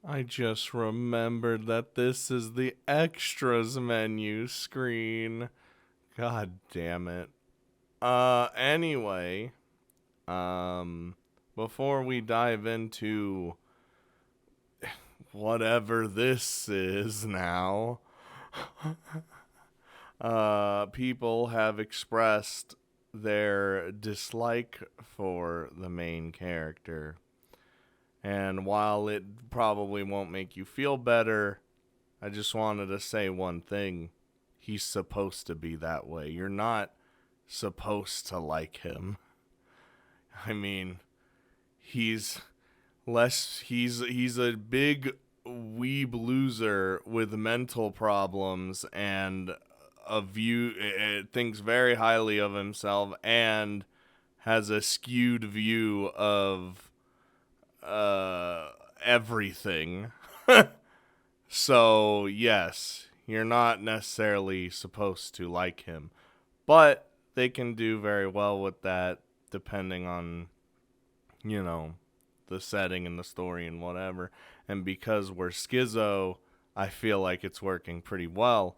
I just remembered that this is the extras menu screen. God damn it. Anyway, before we dive into whatever this is now, people have expressed their dislike for the main character. And while it probably won't make you feel better, I just wanted to say one thing. He's supposed to be that way. You're not supposed to like him. I mean, he's he's a big weeb loser with mental problems and thinks very highly of himself and has a skewed view of everything. So, yes, you're not necessarily supposed to like him. But they can do very well with that depending on, the setting and the story and whatever. And because we're schizo, I feel like it's working pretty well.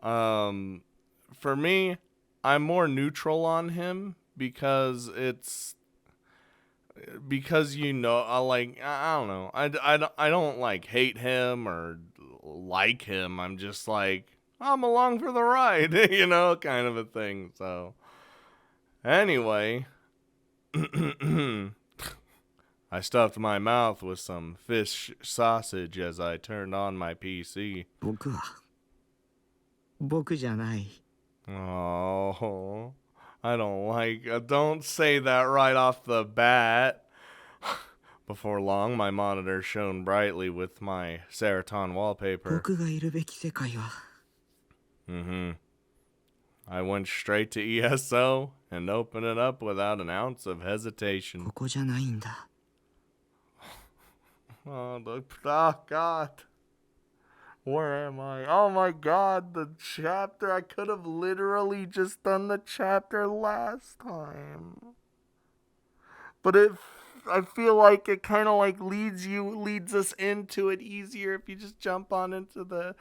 For me, I'm more neutral on him because I don't know. I don't like hate him or like him. I'm just like, I'm along for the ride, kind of a thing. So, anyway, I stuffed my mouth with some fish sausage as I turned on my PC. 僕じゃない。 Oh, don't say that right off the bat. Before long, my monitor shone brightly with my Seroton wallpaper. 僕がいるべき世界は I went straight to ESO and opened it up without an ounce of hesitation. ここじゃないんだ。 Oh, God. Where am I? Oh my God, the chapter. I could have literally just done the chapter last time. But I feel like it kind of like leads us into it easier if you just jump on into the,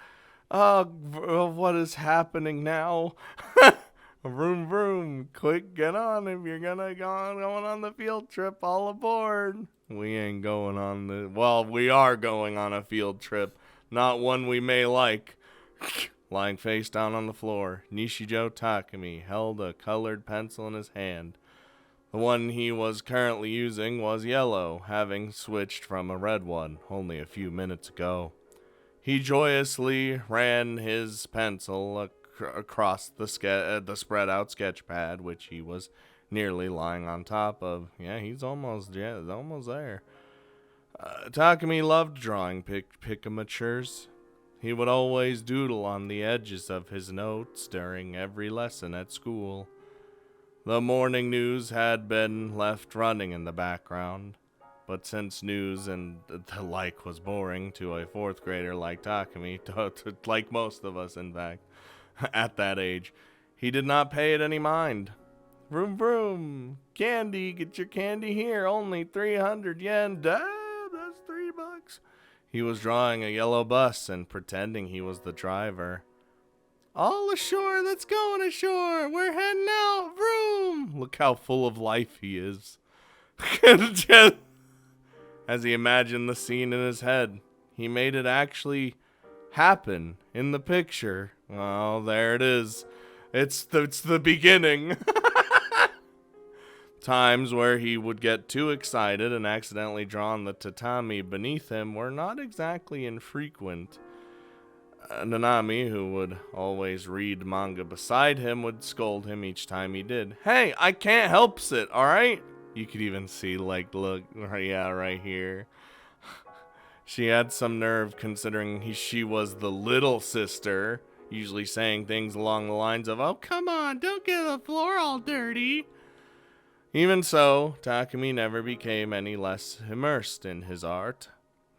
what is happening now? Vroom vroom, quick, get on if you're going on the field trip, all aboard. We ain't going on we are going on a field trip, not one we may like. Lying face down on the floor, Nishijo Takumi held a colored pencil in his hand. The one he was currently using was yellow, having switched from a red one only a few minutes ago. He joyously ran his pencil across the spread out sketch pad, which he was nearly lying on top of. Yeah, he's almost there. Takumi loved drawing pictomatures. He would always doodle on the edges of his notes during every lesson at school. The morning news had been left running in the background, but since news and the like was boring to a fourth grader like Takumi, like most of us in fact, at that age, he did not pay it any mind. Vroom vroom, candy, get your candy here, only 300 yen, Dad, that's $3. He was drawing a yellow bus and pretending he was the driver. All ashore, let's go ashore. We're heading out. Vroom. Look how full of life he is. As he imagined the scene in his head, he made it actually happen in the picture. Oh, there it is. It's the beginning. Times where he would get too excited and accidentally draw on the tatami beneath him were not exactly infrequent. Nanami, who would always read manga beside him, would scold him each time he did. Hey, I can't help it, alright? You could even see, look, yeah, right here. She had some nerve considering she was the little sister, usually saying things along the lines of, oh, come on, don't get the floor all dirty. Even so, Takumi never became any less immersed in his art.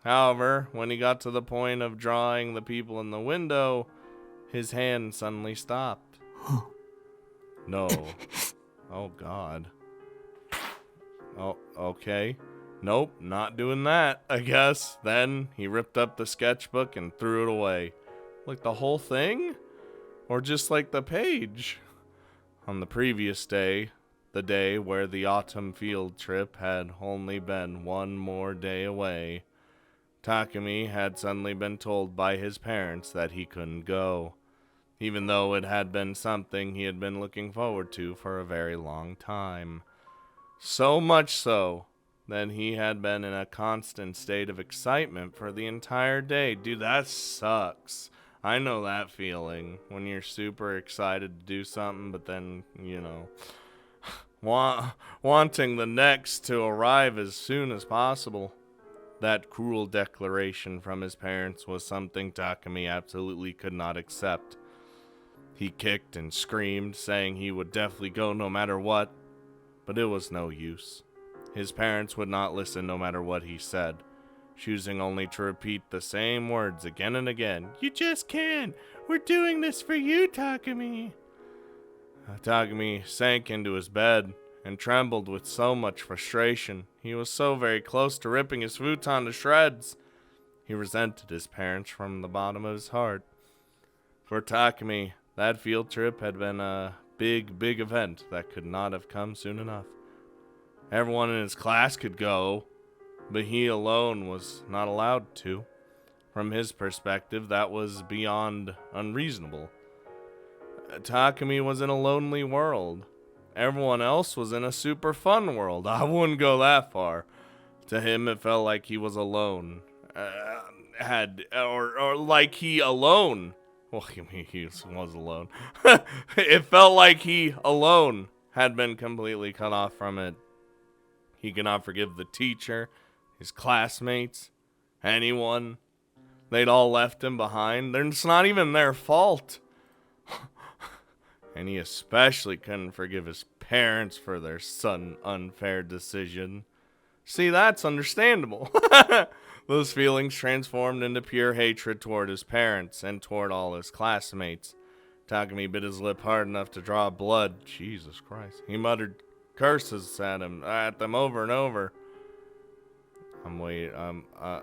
However, when he got to the point of drawing the people in the window, his hand suddenly stopped. No. Oh, God. Oh, okay. Nope, not doing that, I guess. Then he ripped up the sketchbook and threw it away. Like the whole thing? Or just like the page? On the previous day, the day where the autumn field trip had only been one more day away, Takumi had suddenly been told by his parents that he couldn't go, even though it had been something he had been looking forward to for a very long time. So much so that he had been in a constant state of excitement for the entire day. Dude, that sucks. I know that feeling when you're super excited to do something, but then, wanting the next to arrive as soon as possible. That cruel declaration from his parents was something Takumi absolutely could not accept. He kicked and screamed, saying he would definitely go no matter what, but it was no use. His parents would not listen no matter what he said, choosing only to repeat the same words again and again. You just can't. We're doing this for you, Takumi. Takumi sank into his bed and trembled with so much frustration. He was so very close to ripping his futon to shreds. He resented his parents from the bottom of his heart. For Takumi, that field trip had been a big, big event that could not have come soon enough. Everyone in his class could go, but he alone was not allowed to. From his perspective, that was beyond unreasonable. Takumi was in a lonely world. Everyone else was in a super fun world. I wouldn't go that far. To him, it felt like he was alone. Or like he alone. Well, he was alone. It felt like he alone had been completely cut off from it. He could not forgive the teacher, his classmates, anyone. They'd all left him behind. It's not even their fault. And he especially couldn't forgive his parents for their sudden unfair decision. See, that's understandable. Those feelings transformed into pure hatred toward his parents and toward all his classmates. Takumi bit his lip hard enough to draw blood. Jesus Christ. He muttered curses at them over and over. I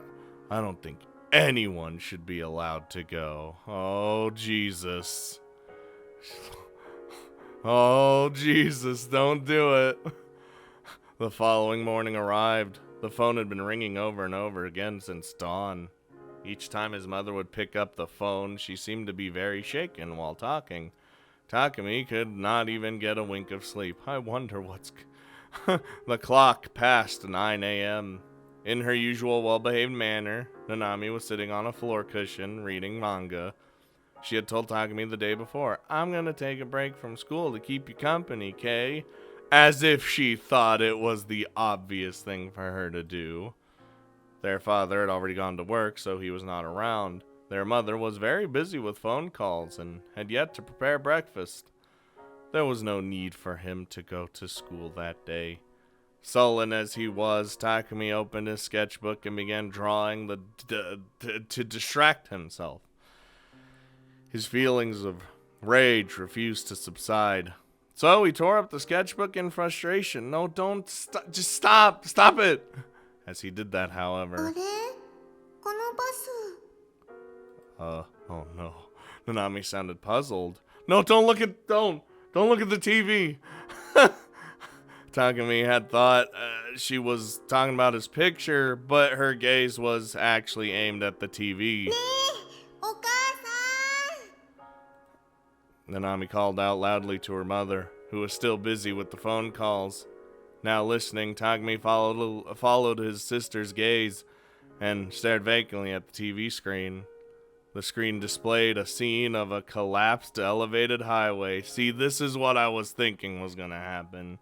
don't think anyone should be allowed to go. Oh, Jesus. Oh, Jesus, don't do it. The following morning arrived. The phone had been ringing over and over again since dawn. Each time his mother would pick up the phone, she seemed to be very shaken while talking. Takumi could not even get a wink of sleep. I wonder what's... The clock passed 9 a.m. In her usual well-behaved manner, Nanami was sitting on a floor cushion reading manga. She had told Takumi the day before, I'm gonna take a break from school to keep you company, Kay? As if she thought it was the obvious thing for her to do. Their father had already gone to work, so he was not around. Their mother was very busy with phone calls and had yet to prepare breakfast. There was no need for him to go to school that day. Sullen as he was, Takumi opened his sketchbook and began drawing to distract himself. His feelings of rage refused to subside. So he tore up the sketchbook in frustration. No, don't stop. Just stop. Stop it. As he did that, however. Oh no. Nanami sounded puzzled. No, don't look at the TV. Takumi had thought she was talking about his picture, but her gaze was actually aimed at the TV. Nanami called out loudly to her mother, who was still busy with the phone calls. Now listening, Takumi followed his sister's gaze and stared vacantly at the TV screen. The screen displayed a scene of a collapsed elevated highway. See, this is what I was thinking was going to happen.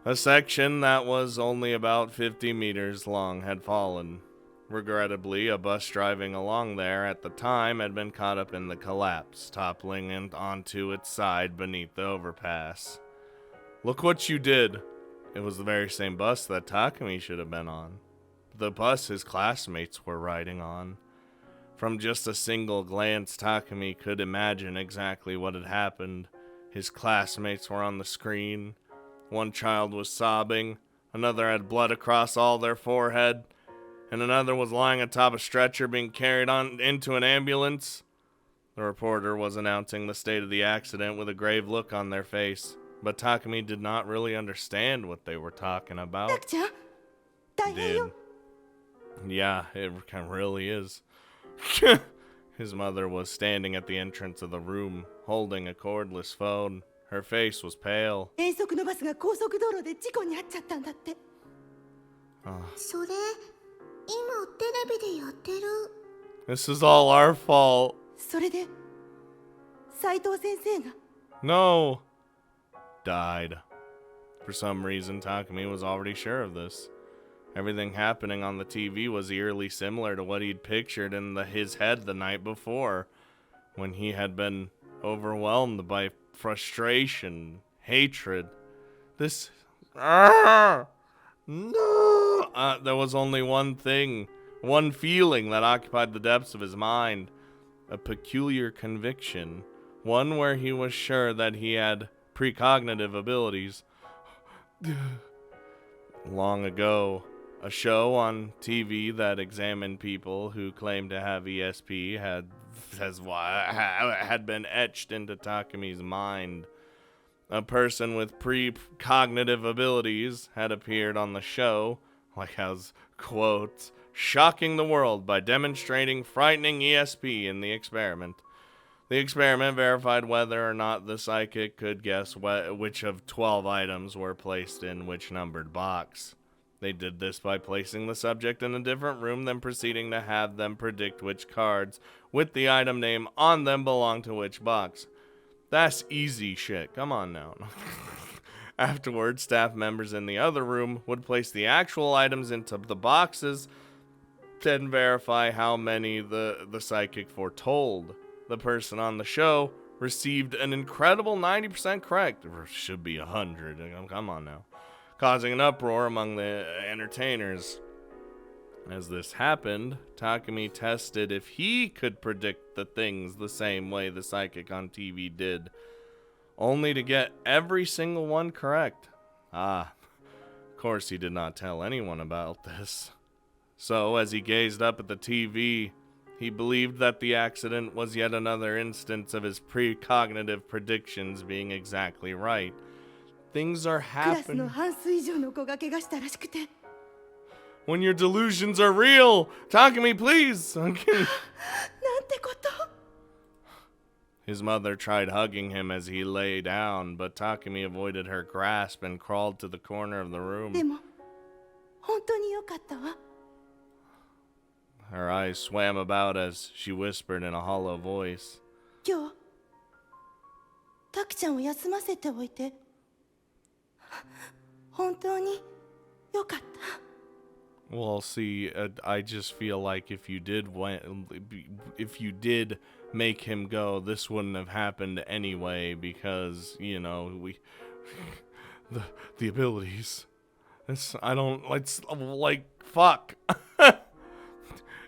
A section that was only about 50 meters long had fallen. Regrettably, a bus driving along there at the time had been caught up in the collapse, toppling onto its side beneath the overpass. Look what you did. It was the very same bus that Takumi should have been on. The bus his classmates were riding on. From just a single glance, Takumi could imagine exactly what had happened. His classmates were on the screen. One child was sobbing. Another had blood across all their forehead, and another was lying atop a stretcher being carried on into an ambulance. The reporter was announcing the state of the accident with a grave look on their face, but Takumi did not really understand what they were talking about. Did. Yeah, it really is. His mother was standing at the entrance of the room, holding a cordless phone. Her face was pale. 遠足のバスが高速道路で事故に遭っちゃったんだって。それ、今テレビでやってる。This is all our fault. それで、斉藤先生が。No. Died. For some reason, Takumi was already sure of this. Everything happening on the TV was eerily similar to what he'd pictured in his head the night before, when he had been overwhelmed by frustration, hatred. This... No! There was only one thing, one feeling that occupied the depths of his mind. A peculiar conviction. One where he was sure that he had precognitive abilities. Long ago, a show on TV that examined people who claimed to have ESP had been etched into Takumi's mind. A person with precognitive abilities had appeared on the show, like as, quotes, shocking the world by demonstrating frightening ESP in the experiment. The experiment verified whether or not the psychic could guess which of 12 items were placed in which numbered box. They did this by placing the subject in a different room, then proceeding to have them predict which cards with the item name on them belong to which box. That's easy shit. Come on now. Afterwards, staff members in the other room would place the actual items into the boxes, then verify how many the psychic foretold. The person on the show received an incredible 90% correct, or should be 100, come on now, causing an uproar among the entertainers. As this happened, Takumi tested if he could predict the things the same way the psychic on TV did, only to get every single one correct. Of course he did not tell anyone about this. So, as he gazed up at the TV, he believed that the accident was yet another instance of his precognitive predictions being exactly right. Things are クラスの happening 半数以上の子が怪我したらしくて。 when your delusions are real. Takumi, please. なんてこと。 His mother tried hugging him as he lay down, but Takumi avoided her grasp and crawled to the corner of the で room. も、本当によかったわ。 Her eyes swam about as she whispered in a hollow voice. 今日、タクちゃんを休ませておいて。本当によかった。 Well, see, I just feel like if you did make him go, this wouldn't have happened anyway because, you know, the abilities. It's like fuck.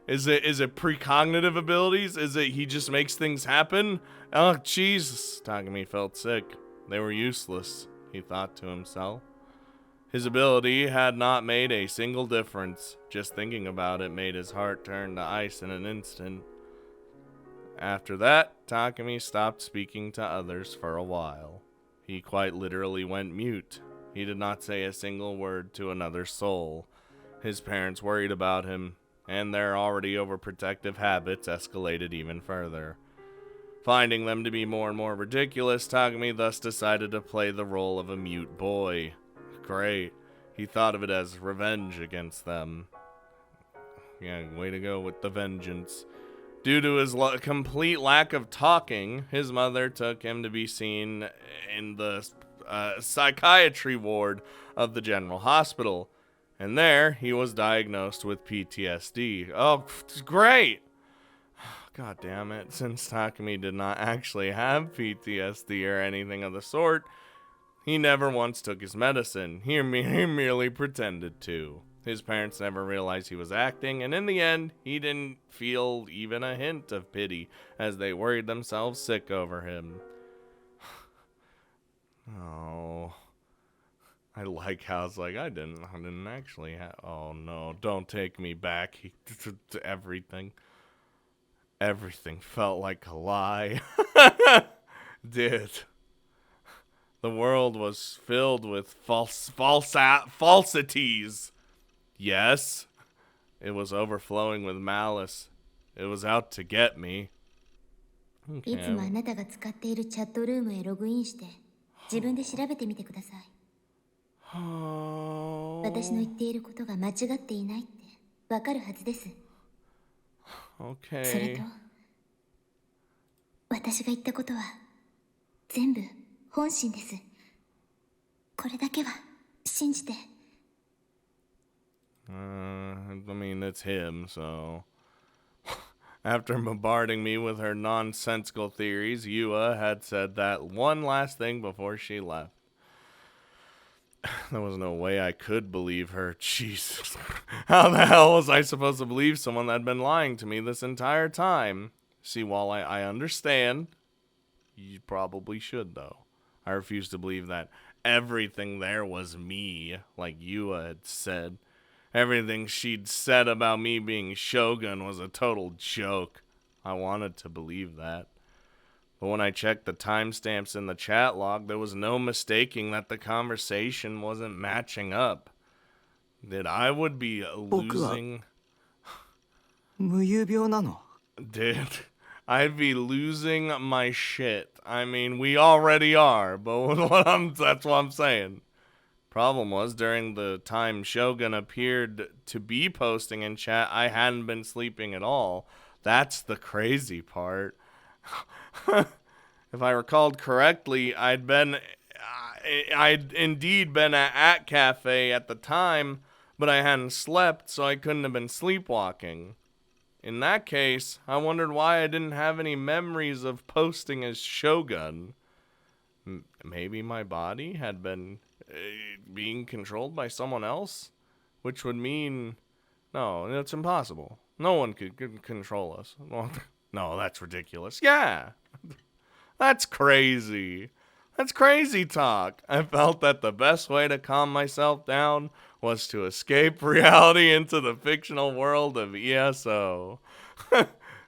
Is it precognitive abilities? Is it he just makes things happen? Oh, Jesus. Takumi felt sick. They were useless, he thought to himself. His ability had not made a single difference. Just thinking about it made his heart turn to ice in an instant. After that, Takumi stopped speaking to others for a while. He quite literally went mute. He did not say a single word to another soul. His parents worried about him, and their already overprotective habits escalated even further. Finding them to be more and more ridiculous, Takumi thus decided to play the role of a mute boy. Great. He thought of it as revenge against them. Yeah, way to go with the vengeance. Due to his complete lack of talking, his mother took him to be seen in the psychiatry ward of the general hospital. And there, he was diagnosed with PTSD. Oh, great! God damn it. Since Takumi did not actually have PTSD or anything of the sort, he never once took his medicine. He merely pretended to. His parents never realized he was acting, and in the end, he didn't feel even a hint of pity as they worried themselves sick over him. Oh. I like how it's like, I didn't actually have, oh no, don't take me back to everything. Everything felt like a lie. Dude, the world was filled with falsities. Yes, it was overflowing with malice. It was out to get me. いつもあなたが使っているチャットルームへログインして自分で調べてみてください。私の言っていることが間違っていないってわかるはずです。Okay. それと私が言ったことは全部本心です。これだけは信じて。I mean, it's him, so. After bombarding me with her nonsensical theories, Yua had said that one last thing before she left. There was no way I could believe her. Jesus. How the hell was I supposed to believe someone that had been lying to me this entire time? See, while I understand, you probably should, though. I refuse to believe that everything there was me, like Yua had said. Everything she'd said about me being Shogun was a total joke. I wanted to believe that. But when I checked the timestamps in the chat log, there was no mistaking that the conversation wasn't matching up. That I would be losing... 無遊病なの? Dude, I'd be losing my shit. I mean, we already are, but that's what I'm saying. Problem was, during the time Shogun appeared to be posting in chat, I hadn't been sleeping at all. That's the crazy part. If I recalled correctly, I'd indeed been at Cafe at the time, but I hadn't slept, so I couldn't have been sleepwalking. In that case, I wondered why I didn't have any memories of posting as Shogun. Maybe my body had been being controlled by someone else? Which would mean... No, it's impossible. No one could control us. Well, no, that's ridiculous. Yeah! That's crazy. That's crazy talk. I felt that the best way to calm myself down was to escape reality into the fictional world of ESO.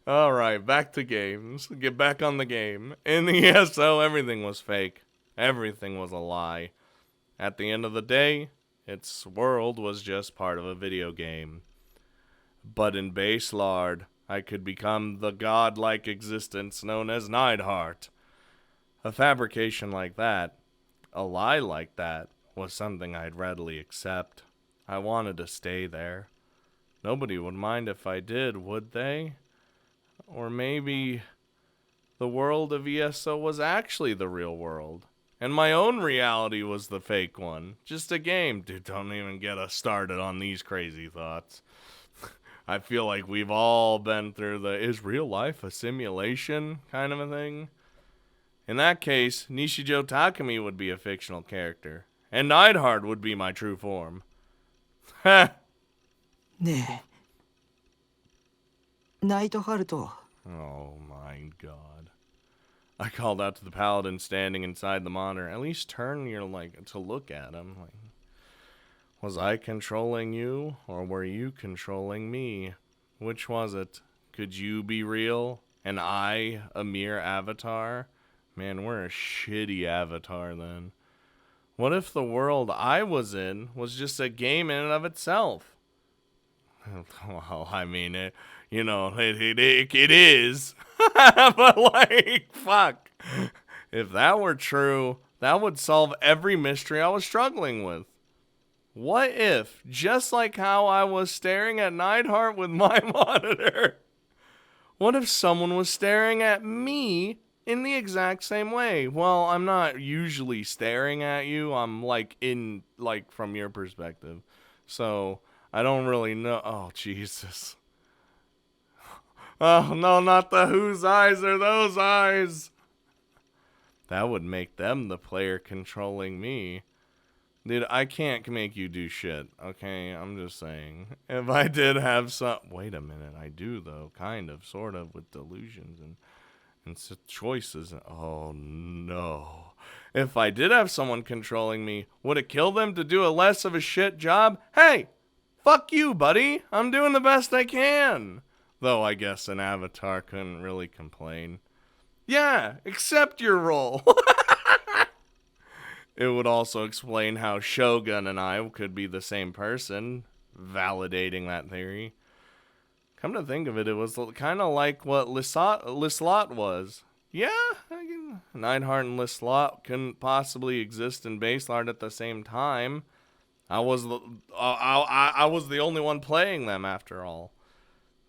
Alright, back to games. Get back on the game. In the ESO, everything was fake. Everything was a lie. At the end of the day, its world was just part of a video game. But in Base Lard, I could become the godlike existence known as Neidhart. A fabrication like that, a lie like that, was something I'd readily accept. I wanted to stay there. Nobody would mind if I did, would they? Or maybe the world of ESO was actually the real world. And my own reality was the fake one. Just a game. Dude, don't even get us started on these crazy thoughts. I feel like we've all been through the is real life a simulation kind of a thing. In that case, Nishijo Takumi would be a fictional character. And Neidhart would be my true form. Ha! ねえ。ナイトハルト。 Oh my god. I called out to the paladin standing inside the monitor. At least turn your, to look at him. Was I controlling you, or were you controlling me? Which was it? Could you be real, and I a mere avatar? Man, we're a shitty avatar then. What if the world I was in was just a game in and of itself? Well, I mean, it is. But, fuck. If that were true, that would solve every mystery I was struggling with. What if, just like how I was staring at Neidhart with my monitor, what if someone was staring at me in the exact same way? Well, I'm not usually staring at you. I'm, from your perspective. So... I don't really know. Oh, Jesus. Oh, no, not the whose eyes are those eyes. That would make them the player controlling me. Dude, I can't make you do shit, okay? I'm just saying. If I did have some... Wait a minute. I do, though. Kind of, sort of, with delusions and choices. Oh, no. If I did have someone controlling me, would it kill them to do a less of a shit job? Hey, fuck you, buddy. I'm doing the best I can. Though I guess an avatar couldn't really complain. Yeah, accept your role. It would also explain how Shogun and I could be the same person, validating that theory. Come to think of it, it was kind of like what Lislot was. Yeah, Neidhart and Lislot couldn't possibly exist in Baselard at the same time. I was the only one playing them after all.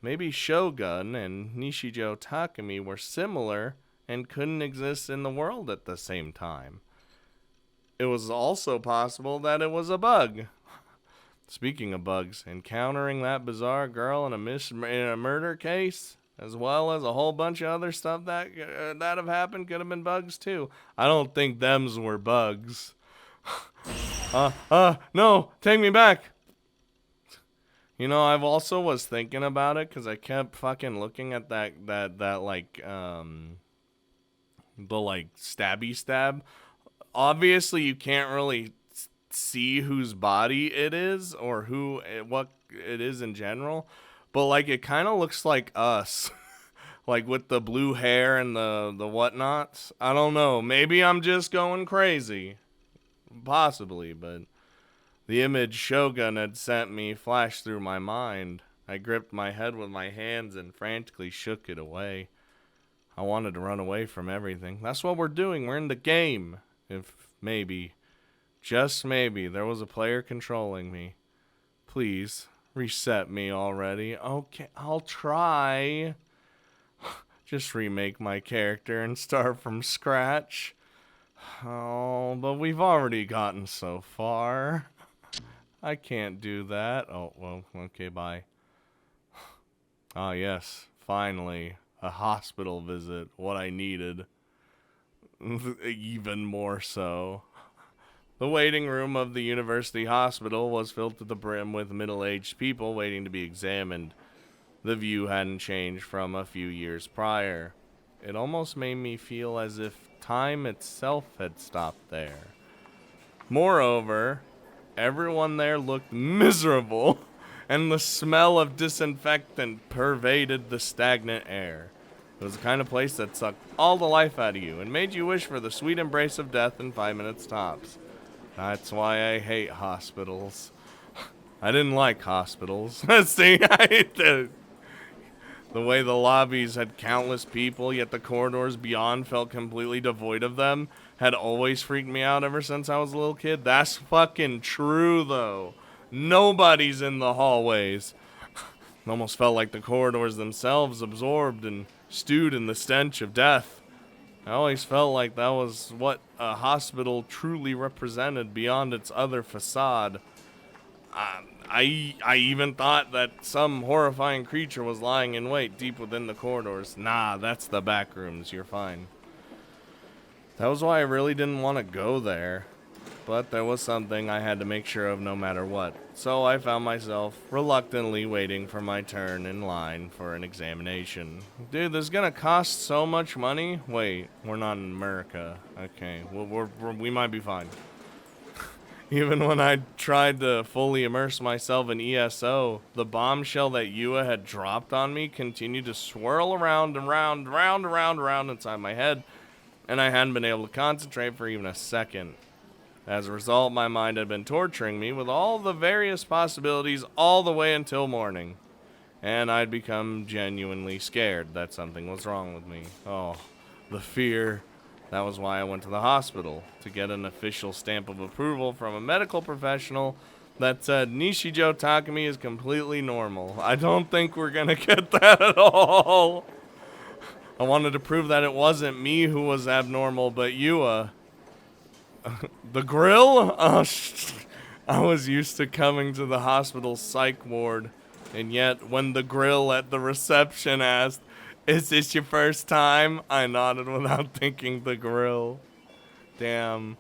Maybe Shogun and Nishijo Takumi were similar and couldn't exist in the world at the same time. It was also possible that it was a bug. Speaking of bugs, encountering that bizarre girl in a murder case, as well as a whole bunch of other stuff that have happened, could have been bugs too. I don't think thems were bugs. No, take me back. You know, I've also was thinking about it because I kept fucking looking at that like the like stabby stab. Obviously, you can't really see whose body it is or what it is in general, but like it kind of looks like us, like with the blue hair and the whatnots. I don't know. Maybe I'm just going crazy, possibly, but the image Shogun had sent me flashed through my mind. I gripped my head with my hands and frantically shook it away. I wanted to run away from everything. That's what we're doing. We're in the game. If maybe, just maybe, there was a player controlling me. Please, reset me already. Okay, I'll try. Just remake my character and start from scratch. Oh, but we've already gotten so far. I can't do that. Oh, well, okay, bye. Ah, yes, finally, a hospital visit. What I needed. Even more so. The waiting room of the university hospital was filled to the brim with middle-aged people waiting to be examined. The view hadn't changed from a few years prior. It almost made me feel as if time itself had stopped there. Moreover, everyone there looked miserable, and the smell of disinfectant pervaded the stagnant air. It was the kind of place that sucked all the life out of you and made you wish for the sweet embrace of death in 5 minutes tops. That's why I hate hospitals. I didn't like hospitals. See, I hate the way the lobbies had countless people, yet the corridors beyond felt completely devoid of them, had always freaked me out ever since I was a little kid. That's fucking true, though. Nobody's in the hallways. It almost felt like the corridors themselves absorbed and stewed in the stench of death. I always felt like that was what a hospital truly represented beyond its other facade. I even thought that some horrifying creature was lying in wait deep within the corridors. Nah, that's the back rooms. You're fine. That was why I really didn't want to go there. But there was something I had to make sure of no matter what. So I found myself reluctantly waiting for my turn in line for an examination. Dude, this is gonna cost so much money. Wait, we're not in America. Okay, well, we might be fine. Even when I tried to fully immerse myself in ESO, the bombshell that Yua had dropped on me continued to swirl around and round inside my head, and I hadn't been able to concentrate for even a second. As a result, my mind had been torturing me with all the various possibilities all the way until morning. And I'd become genuinely scared that something was wrong with me. Oh, the fear. That was why I went to the hospital, to get an official stamp of approval from a medical professional that said Nishijo Takumi is completely normal. I don't think we're gonna get that at all. I wanted to prove that it wasn't me who was abnormal, but Yua. The grill? Oh, I was used to coming to the hospital psych ward, and yet when the grill at the reception asked, "Is this your first time?" I nodded without thinking. The grill. Damn,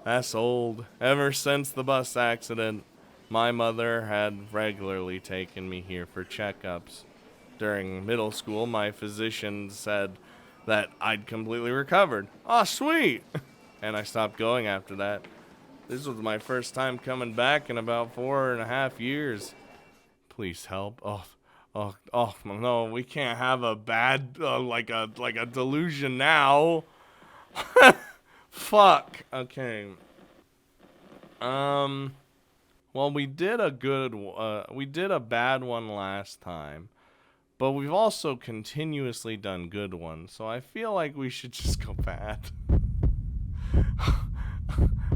that's old. Ever since the bus accident, my mother had regularly taken me here for checkups. During middle school, my physician said that I'd completely recovered. Oh, sweet. and I stopped going after that. This was my first time coming back in about 4.5 years. Please help. Oh, no, we can't have a bad, like a delusion now. Fuck. Okay. Well, we did a bad one last time, but we've also continuously done good ones, so I feel like we should just go bad.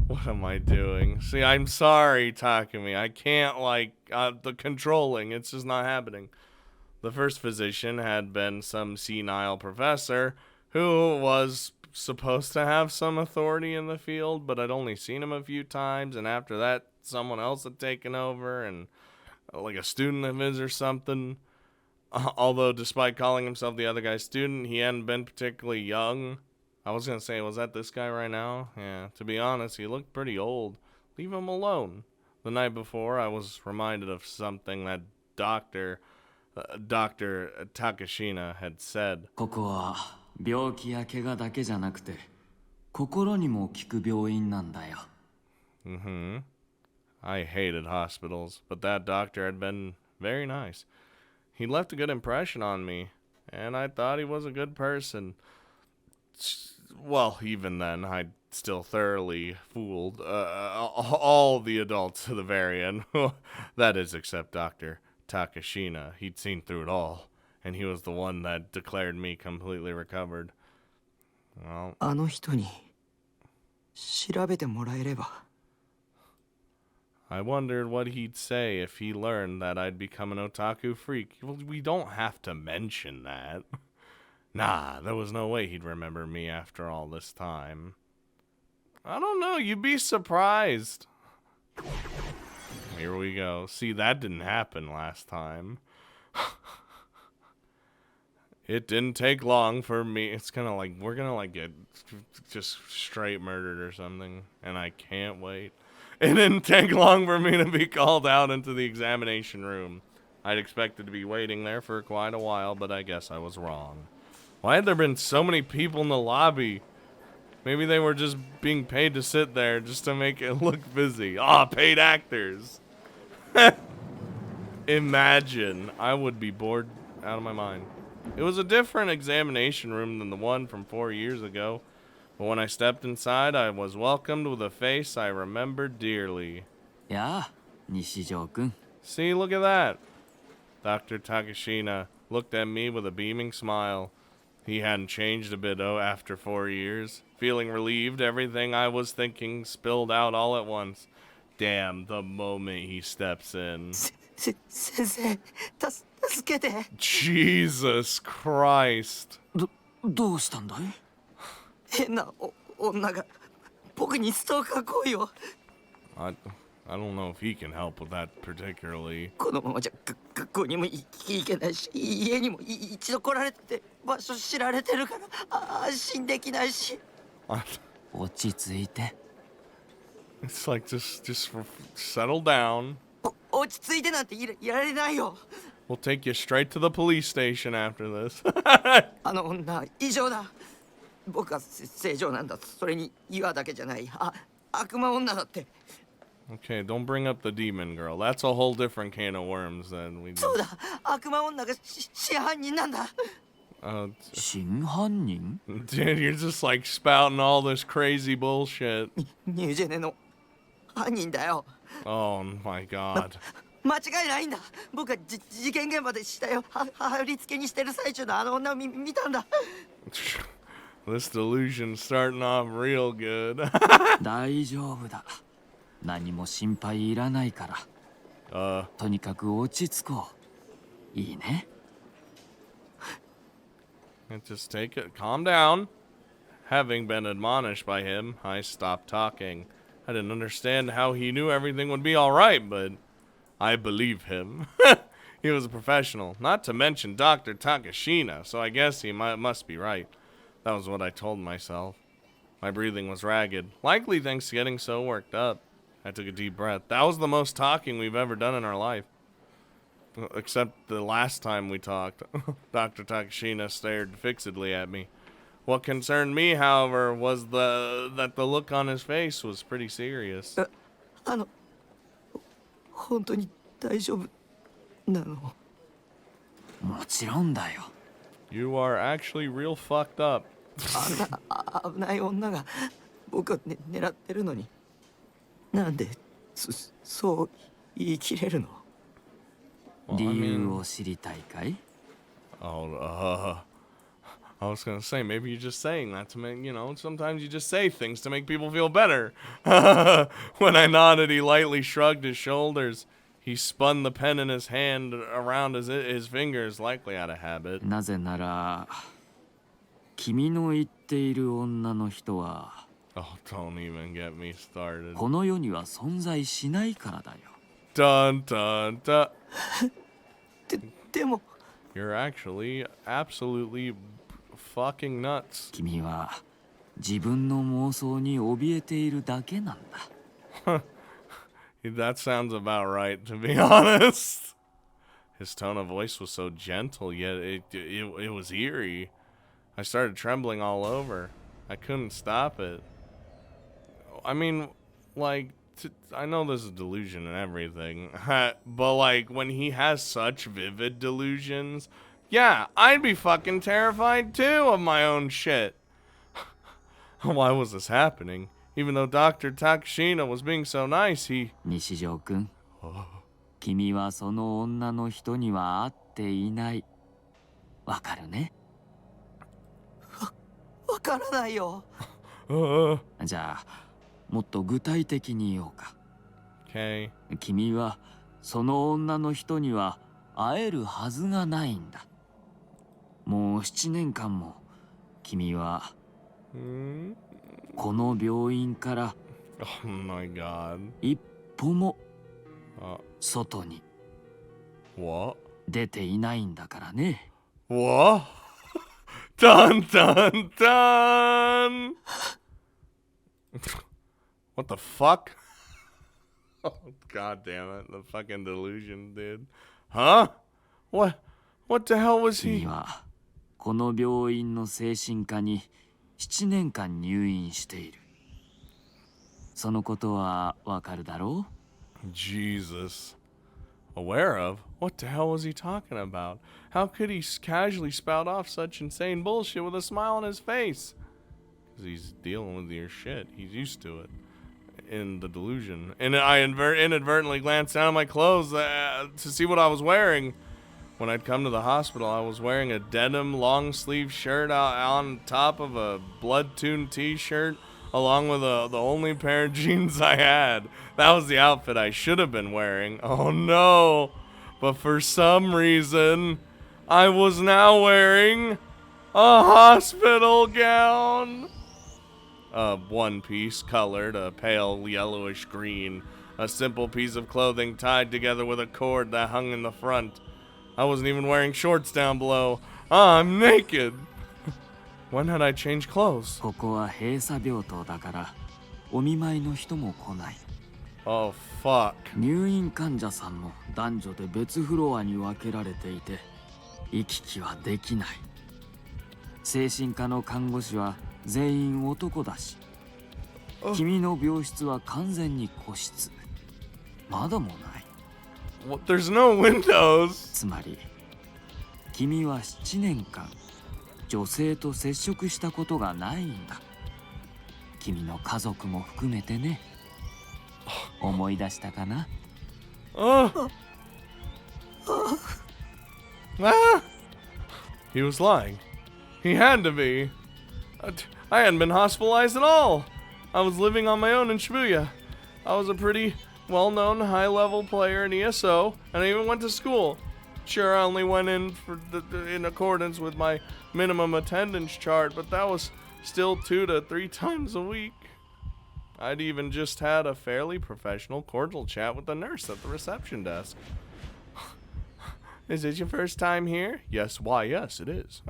What am I doing? See, I'm sorry, Takumi. I can't, like, the controlling. It's just not happening. The first physician had been some senile professor who was supposed to have some authority in the field, but I'd only seen him a few times, and after that, someone else had taken over, and like a student of his or something. Although, despite calling himself the other guy's student, he hadn't been particularly young. I was gonna say, was that this guy right now? Yeah, to be honest, he looked pretty old. Leave him alone. The night before, I was reminded of something that Dr. Takashina had said. ここは病気や怪我だけじゃなくて心にも効く病院なんだよ。I hated hospitals, but that doctor had been very nice. He left a good impression on me, and I thought he was a good person. Well, even then, I'd still thoroughly fooled all the adults to the very end. That is, except Dr. Takashina. He'd seen through it all, and he was the one that declared me completely recovered. Well, あの人に調べてもらえれば。 I wondered what he'd say if he learned that I'd become an otaku freak. Well, we don't have to mention that. Nah, there was no way he'd remember me after all this time. I don't know, you'd be surprised. Here we go. See, that didn't happen last time. It didn't take long for me. It's gonna like, we're gonna like get just straight murdered or something. And I can't wait. It didn't take long for me to be called out into the examination room. I'd expected to be waiting there for quite a while, but I guess I was wrong. Why had there been so many people in the lobby? Maybe they were just being paid to sit there just to make it look busy. Ah, paid actors. Imagine. I would be bored out of my mind. It was a different examination room than the one from 4 years ago. But when I stepped inside, I was welcomed with a face I remembered dearly. やあ、西条くん。 See, look at that. Dr. Takashina looked at me with a beaming smile. He hadn't changed a bit after 4 years. Feeling relieved, everything I was thinking spilled out all at once. Damn, the moment he steps in. 先生、助けて。 Jesus Christ. どうしたんだい？変な女が僕にストーカー行為を。 I don't know if he can help with that particularly. このままじゃ学校にも行けないし、家にも一度来られて場所知られてるから安心できないし。落ち着いて。 It's like just settle down. 落ち着いてなんていられないよ。 We'll take you straight to the police station after this. あの女異常だ。僕は正常なんだ。それに岩だけじゃない。悪魔女だって。 Okay, don't bring up the demon girl. That's a whole different can of worms than we do. そうだ。悪魔女が真犯人なんだ。真犯人？ Dude, you're just like spouting all this crazy bullshit. ニュージェネの犯人だよ。 Oh my god. 間違いないんだ。僕は事件現場でしたよ。貼り付けにしてる最中のあの女を見たんだ。 This delusion's starting off real good. 大丈夫だ。何も心配いらないから。とにかく落ち着こう。いいね。 Just take it. Calm down. Having been admonished by him, I stopped talking. I didn't understand how he knew everything would be alright, but I believe him. He was a professional, not to mention Dr. Takashina, so I guess he must be right. That was what I told myself. My breathing was ragged, likely thanks to getting so worked up. I took a deep breath. That was the most talking we've ever done in our life. Except the last time we talked. Dr. Takashina stared fixedly at me. What concerned me, however, was that the look on his face was pretty serious. 本当に大丈夫なの？もちろんだよ。You are actually real fucked up. 危ない女が僕を、狙ってるのに、なんでそう言い切れるの？ 理由を知りたいかい？ Oh, I was gonna say, maybe you're just saying that to make, sometimes you just say things to make people feel better. When I nodded, he lightly shrugged his shoulders. He spun the pen in his hand around his fingers, likely out of habit. なぜなら、君の言っている女の人は、 Oh, don't even get me started. この世には存在しないからだよ。 Dun dun dun. でも、 You're actually absolutely fucking nuts. 君は自分の妄想に怯えているだけなんだ。That sounds about right, to be honest. His tone of voice was so gentle, yet it was eerie. I started trembling all over. I couldn't stop it. I mean, like, I know this is delusion and everything, but like, when he has such vivid delusions, yeah, I'd be fucking terrified too of my own shit. Why was this happening? Even though Dr. Takashina was being so nice, he... 西条くん、君はその女の人には会っていない。わかるね？わからないよ。じゃあ、もっと具体的に言おうか。Okay. 君はその女の人には会えるはずがないんだ。もう7年間も君はこの病院から Oh my god. 一歩も外に What? 出ていないんだからね。What? Dun dun dun! What the fuck? Oh, god damn it. The fucking delusion, dude. Huh? What the hell was he? 君はこの病院の精神科に7年間入院している。そのことはわかるだろう？ Jesus. Aware of? What the hell was he talking about? How could he casually spout off such insane bullshit with a smile on his face? Because he's dealing with your shit. He's used to it. In the delusion. And I inadvertently glanced down at my clothes to see what I was wearing. When I'd come to the hospital, I was wearing a denim long-sleeve shirt on top of a blood-tuned t-shirt, along with the only pair of jeans I had. That was the outfit I should have been wearing. Oh no! But for some reason, I was now wearing a hospital gown. A one-piece colored, a pale yellowish green. A simple piece of clothing tied together with a cord that hung in the front. I wasn't even wearing shorts down below. I'm naked. When had I changed clothes? ここは閉鎖病棟だからお見舞いの人も来ない。 Oh, fuck. 入院患者さんも男女で別フロアに分けられていて行き来はできない。精神科の看護師は全員男だし、君の病室は完全に個室。窓もない。What? There's no windows. つまり君は7年間女性と接触したことがないんだ。君の家族も含めてね。思い出したかな？ He was lying. He had to be. I hadn't been hospitalized at all. I was living on my own in Shibuya. I was a pretty well-known high-level player in ESO, and I even went to school. Sure, I only went in in accordance with my minimum attendance chart, but that was still 2 to 3 times a week. I'd even just had a fairly professional, cordial chat with the nurse at the reception desk. Is it your first time here? Yes, why, yes, it is.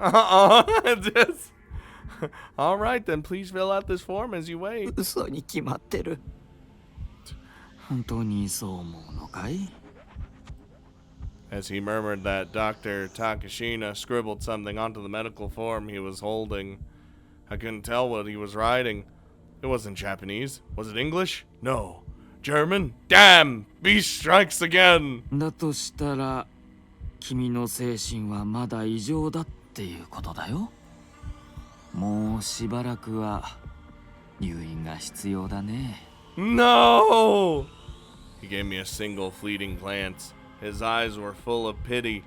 All right, then please fill out this form as you wait. 嘘に決まってる。本当にそう思うのかい？ As he murmured that, Dr. Takashina scribbled something onto the medical form he was holding. I couldn't tell what he was writing. It wasn't Japanese. Was it English? No. German? Damn! Beast strikes again! だとしたら君の精神はまだ異常だっていうことだよ。もうしばらくは入院が必要だね。No! He gave me a single fleeting glance. His eyes were full of pity,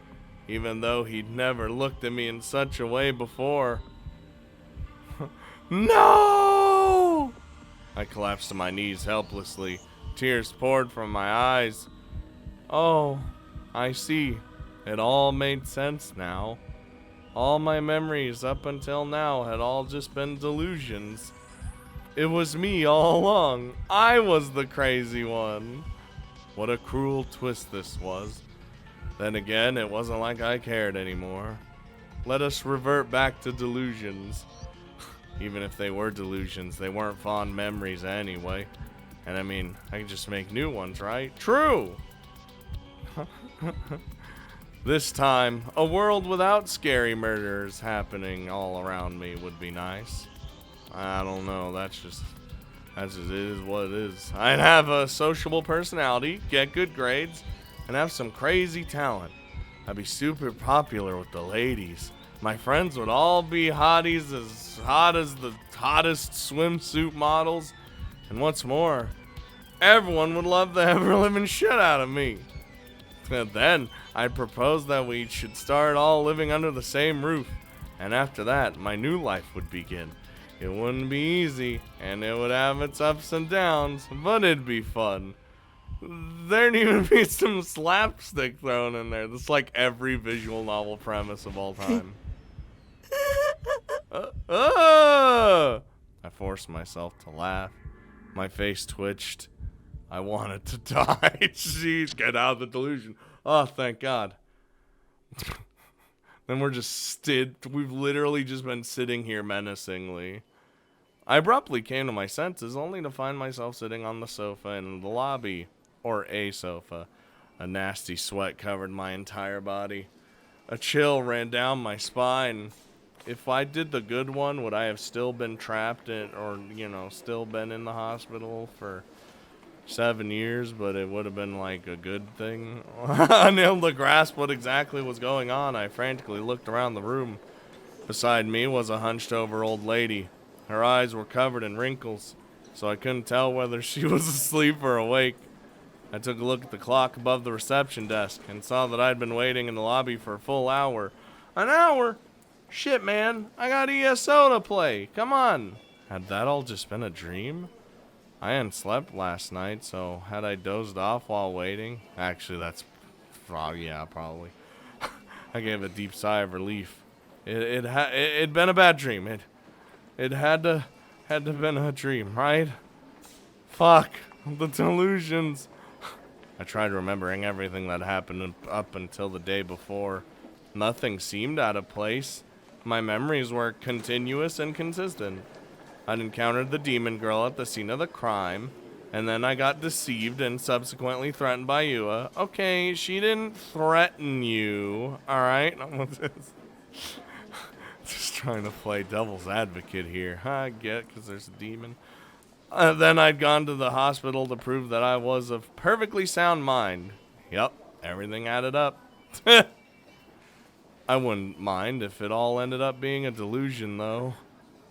even though he'd never looked at me in such a way before. No! I collapsed to my knees helplessly. Tears poured from my eyes. Oh, I see. It all made sense now. All my memories up until now had all just been delusions. It was me all along. I was the crazy one. What a cruel twist this was. Then again, it wasn't like I cared anymore. Let us revert back to delusions. Even if they were delusions, they weren't fond memories anyway. And I mean, I can just make new ones, right? True! This time, a world without scary murders happening all around me would be nice. I don't know, that's just it is what it is. I'd have a sociable personality, get good grades, and have some crazy talent. I'd be super popular with the ladies. My friends would all be hotties as hot as the hottest swimsuit models. And what's more, everyone would love the ever-living shit out of me. And then I'd propose that we should start all living under the same roof. And after that, my new life would begin. It wouldn't be easy, and it would have its ups and downs, but it'd be fun. There'd even be some slapstick thrown in there. That's like every visual novel premise of all time. I forced myself to laugh. My face twitched. I wanted to die. Jeez, get out of the delusion. Oh, thank God. Then we've literally just been sitting here menacingly. I abruptly came to my senses, only to find myself sitting on the sofa in the lobby. Or a sofa. A nasty sweat covered my entire body. A chill ran down my spine. If I did the good one, would I have still been trapped still been in the hospital for 7 years, but it would have been like a good thing? Unable to grasp what exactly was going on, I frantically looked around the room. Beside me was a hunched over old lady. Her eyes were covered in wrinkles, so I couldn't tell whether she was asleep or awake. I took a look at the clock above the reception desk and saw that I'd been waiting in the lobby for a full hour. An hour? Shit, man. I got ESO to play. Come on. Had that all just been a dream? I hadn't slept last night, so had I dozed off while waiting? Actually, yeah, probably. I gave a deep sigh of relief. It'd been a bad dream. It had to been a dream, right? Fuck. The delusions. I tried remembering everything that happened up until the day before. Nothing seemed out of place. My memories were continuous and consistent. I'd encountered the demon girl at the scene of the crime, and then I got deceived and subsequently threatened by Yua. Okay, she didn't threaten you, alright? Just trying to play devil's advocate here. I get, because there's a demon. Then I'd gone to the hospital to prove that I was of perfectly sound mind. Yep, everything added up. I wouldn't mind if it all ended up being a delusion, though.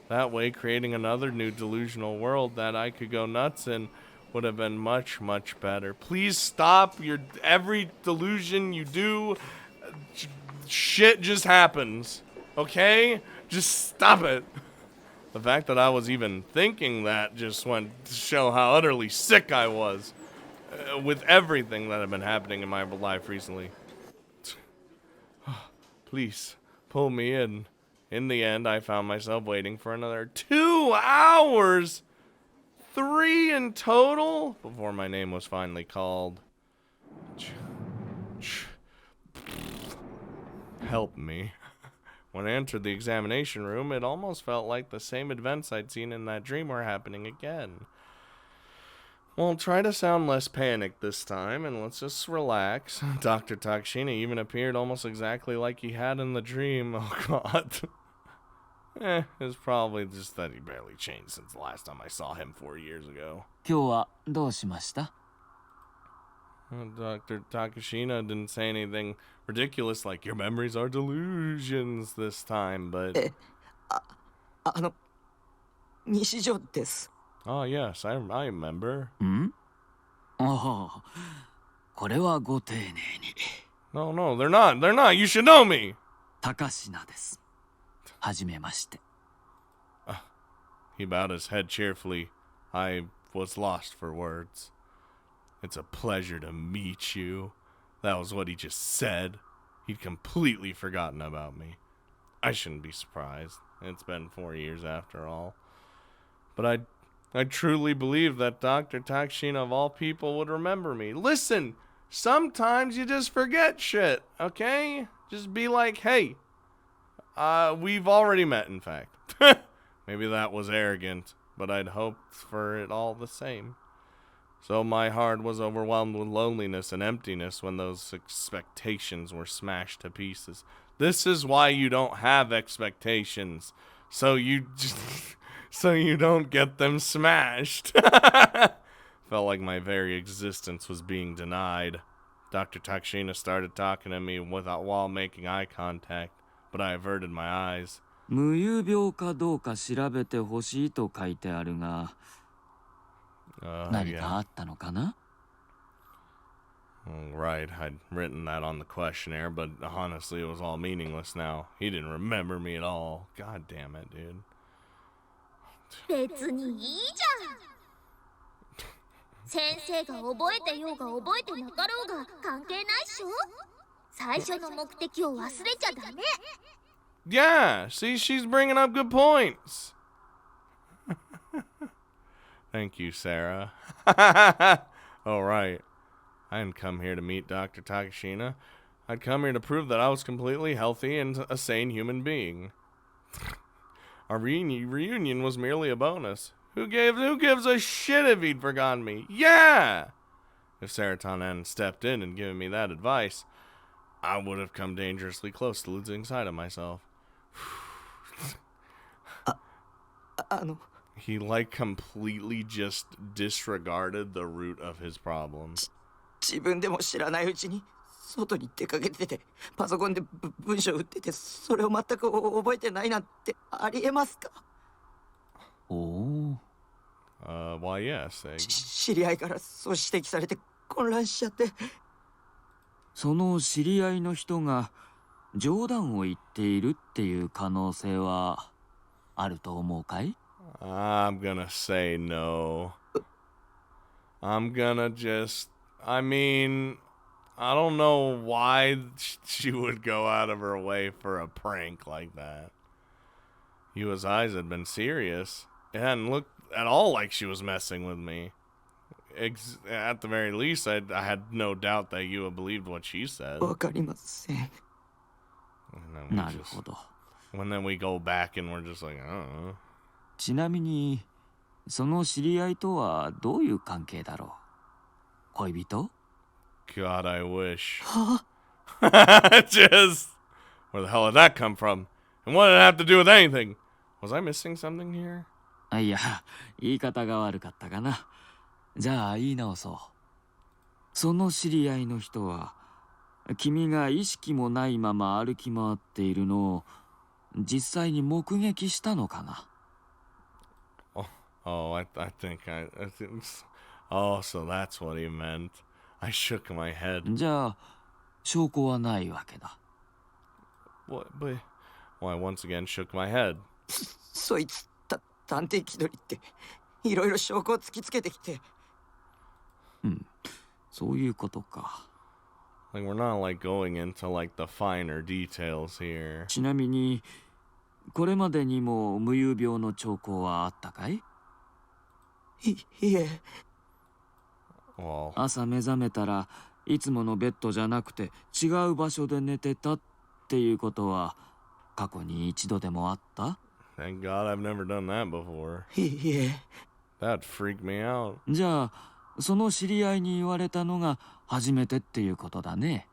That way, creating another new delusional world that I could go nuts in would have been much, much better. Please stop. Every delusion you do, shit just happens. Okay? Just stop it. The fact that I was even thinking that just went to show how utterly sick I was with everything that had been happening in my life recently. Please, pull me in. In the end, I found myself waiting for another 2 hours! 3 in total? Before my name was finally called. Help me. When I entered the examination room, it almost felt like the same events I'd seen in that dream were happening again. Well, try to sound less panicked this time, and let's just relax. Dr. Takashina even appeared almost exactly like he had in the dream. Oh, God. It's probably just that he barely changed since the last time I saw him 4 years ago. 今日はどうしました？ Dr. Takashina didn't say anything ridiculous like your memories are delusions this time, but 西条です。 oh yes, I remember. ん？ああ、これはご丁寧に。No, they're not. You should know me. 高階です。はじめまして。He bowed his head cheerfully. I was lost for words. It's a pleasure to meet you. That was what he just said. He'd completely forgotten about me. I shouldn't be surprised. It's been 4 years after all. But I truly believe that Dr. Takashina of all people would remember me. Listen, sometimes you just forget shit, okay? Just be like, hey, we've already met, in fact. Maybe that was arrogant, but I'd hoped for it all the same. So my heart was overwhelmed with loneliness and emptiness when those expectations were smashed to pieces. This is why you don't have expectations. So you don't get them smashed. Felt like my very existence was being denied. Dr. Takashina started talking to me while making eye contact, but I averted my eyes. 無遊病かどうか調べてほしいと書いてあるが、何かあったのかな？ Right, I'd written that on the questionnaire, but honestly it was all meaningless now. He didn't remember me at all. God damn it, dude. 別にいいじゃん。先生が覚えてようが覚えてなかろうが関係ないっしょ。最初の目的を忘れちゃダメ。Yeah, see, she's bringing up good points. Thank you, Sarah. All right. I didn't come here to meet Dr. Takashina. I'd come here to prove that I was completely healthy and a sane human being. Our reunion was merely a bonus. Who gives a shit if he'd forgotten me? Yeah! If Saraton hadn't stepped in and given me that advice, I would have come dangerously close to losing sight of myself. He completely just disregarded the root of his problem. 自分でも知らないうちに外に出かけててパソコンで文章打っててそれを全く覚えてないなんてありえますか？おお。Why yes. 知り合いからそう指摘されて混乱しちゃって。その知り合いの人が冗談を言っているっていう可能性はあると思うかい？ I'm gonna say no. I'm gonna I mean, I don't know why she would go out of her way for a prank like that. Yua's eyes had been serious. It hadn't looked at all like she was messing with me. At the very least, I had no doubt that Yua believed what she said. わかりません。なるほど。And then we go back and we're just like, I don't know. ちなみに、その知り合いとはどういう関係だろう？恋人？ God, I wish. は Just, where the hell did that come from? And what did it have to do with anything? Was I missing something here? いや、言い方が悪かったかな。じゃあ言い直そう。その知り合いの人は、君が意識もないまま歩き回っているのを実際に目撃したのかな？ I think Oh, so that's what he meant. I shook my head. じゃあ、証拠はないわけだ。What? But, well, I once again shook my head. そいつ探偵気取りっていろいろ証拠を突きつけてきて。うん、そういうことか。Like, we're not going into the finer details here. ちなみに、これまでにも無遊病の兆候はあったかい？いえ。Well, 朝目覚めたらいつものベッドじゃなくて違う場所で寝てたっていうことは過去に一度でもあった？ Thank God I've never done that before. いえ。That freaked me out. じゃあその知り合いに言われたのが初めてっていうことだね。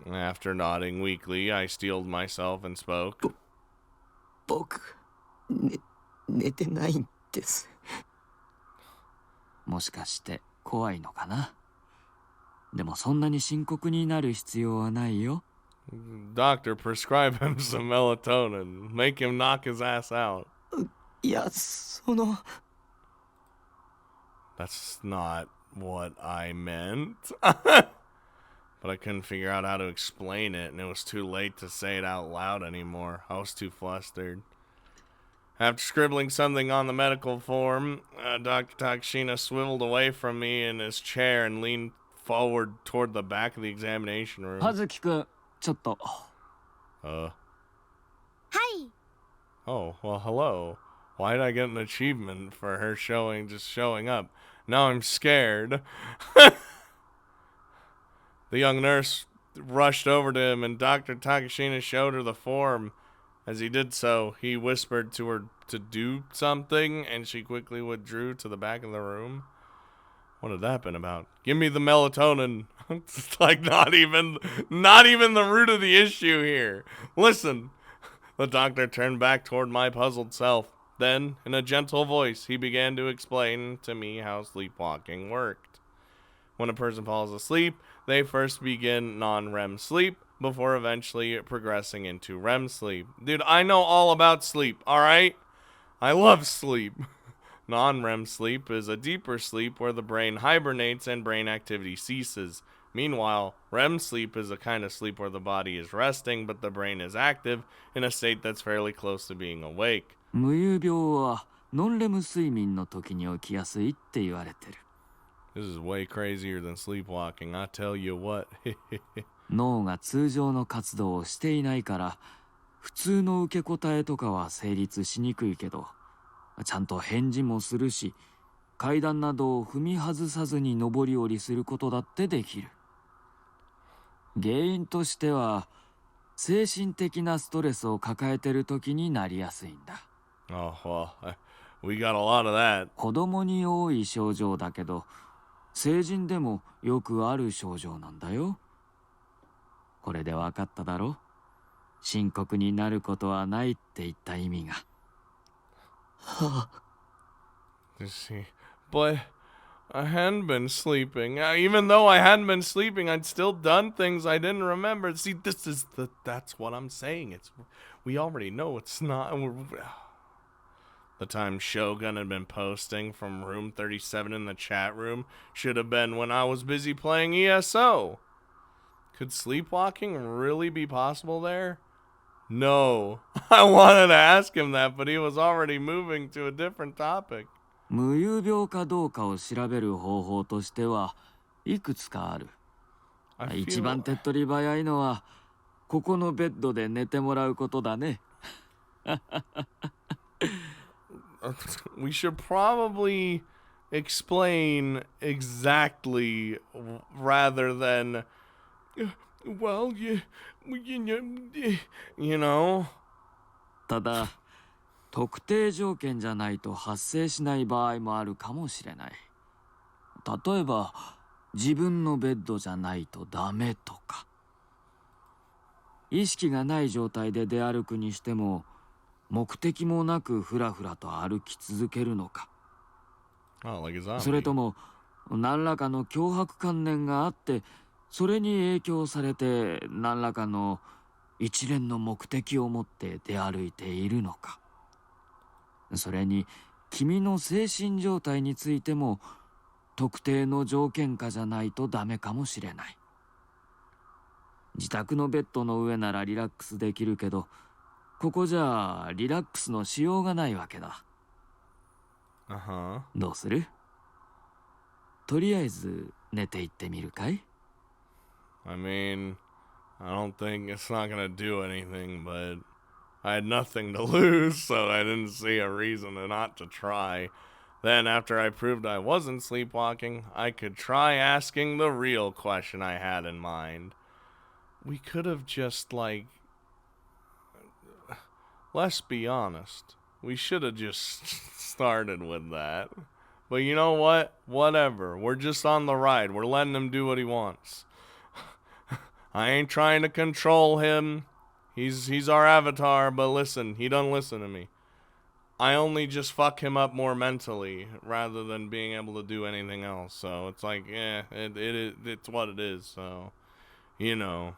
After nodding weakly, I steeled myself and spoke. 僕、寝てないんです。もしかして怖いのかな。でもそんなに深刻になる必要はないよ。Doctor, prescribe him some melatonin. Make him knock his ass out. いや、That's not what I meant. But I couldn't figure out how to explain it, and it was too late to say it out loud anymore. I was too flustered. After scribbling something on the medical form, Dr. Takashina swiveled away from me in his chair and leaned forward toward the back of the examination room. 葉月くん、ちょっと。はい。 Oh, well, hello. Why did I get an achievement for her just showing up? Now I'm scared. The young nurse rushed over to him, and Dr. Takashina showed her the form. As he did so, he whispered to her to do something, and she quickly withdrew to the back of the room. What had that been about? Give me the melatonin. It's like not even the root of the issue here. Listen. The doctor turned back toward my puzzled self. Then, in a gentle voice, he began to explain to me how sleepwalking worked. When a person falls asleep, they first begin non-REM sleep before eventually progressing into REM sleep. Dude, I know all about sleep, alright? I love sleep. Non-REM sleep is a deeper sleep where the brain hibernates and brain activity ceases. Meanwhile, REM sleep is a kind of sleep where the body is resting, but the brain is active in a state that's fairly close to being awake. 無遊病はノンレム睡眠の時に起きやすいって言われてる。This is way crazier than sleepwalking, I tell you what. 脳が通常の活動をしていないから、普通の受け答えとかは成立しにくいけど、ちゃんと返事もするし、階段などを踏み外さずに上り下りすることだってできる。原因としては、精神的なストレスを抱えてる時になりやすいんだ。Oh, well, we got a lot of that. 子供に多い症状だけど、成人でもよくある症状なんだよ。これでわかっただろ？深刻になることはないって言った意味が。You see, but I hadn't been sleeping. Even though I hadn't been sleeping, I'd still done things I didn't remember. See, that's what I'm saying. We already know it's not. The time Shogun had been posting from room 37 in the chat room should have been when I was busy playing ESO. Could sleepwalking really be possible there? No. I wanted to ask him that, but he was already moving to a different topic. 無遊病かどうかを調べる方法としてはいくつかある。一番手っ取り早いのはここのベッドで寝てもらうことだね。We should probably explain exactly rather than, well, you know. ただ、特定条件じゃないと発生しない場合もあるかもしれない。例えば、自分のベッドじゃないとダメとか。意識がない状態で出歩くにしても、目的もなくふらふらと歩き続けるのか。それとも何らかの脅迫観念があってそれに影響されて何らかの一連の目的を持って出歩いているのか。それに君の精神状態についても特定の条件下じゃないとダメかもしれない。自宅のベッドの上ならリラックスできるけどここじゃリラックスのしようがないわけだ。どうする？とりあえず寝ていってみるかい？ I mean, I don't think it's not gonna do anything, but I had nothing to lose, so I didn't see a reason not to try. Then, after I proved I wasn't sleepwalking, I could try asking the real question I had in mind. We could have just, let's be honest. We should have just started with that. But you know what? Whatever. We're just on the ride. We're letting him do what he wants. I ain't trying to control him. He's our avatar, but listen, he don't listen to me. I only just fuck him up more mentally rather than being able to do anything else. So it's like, it's what it is. So, you know.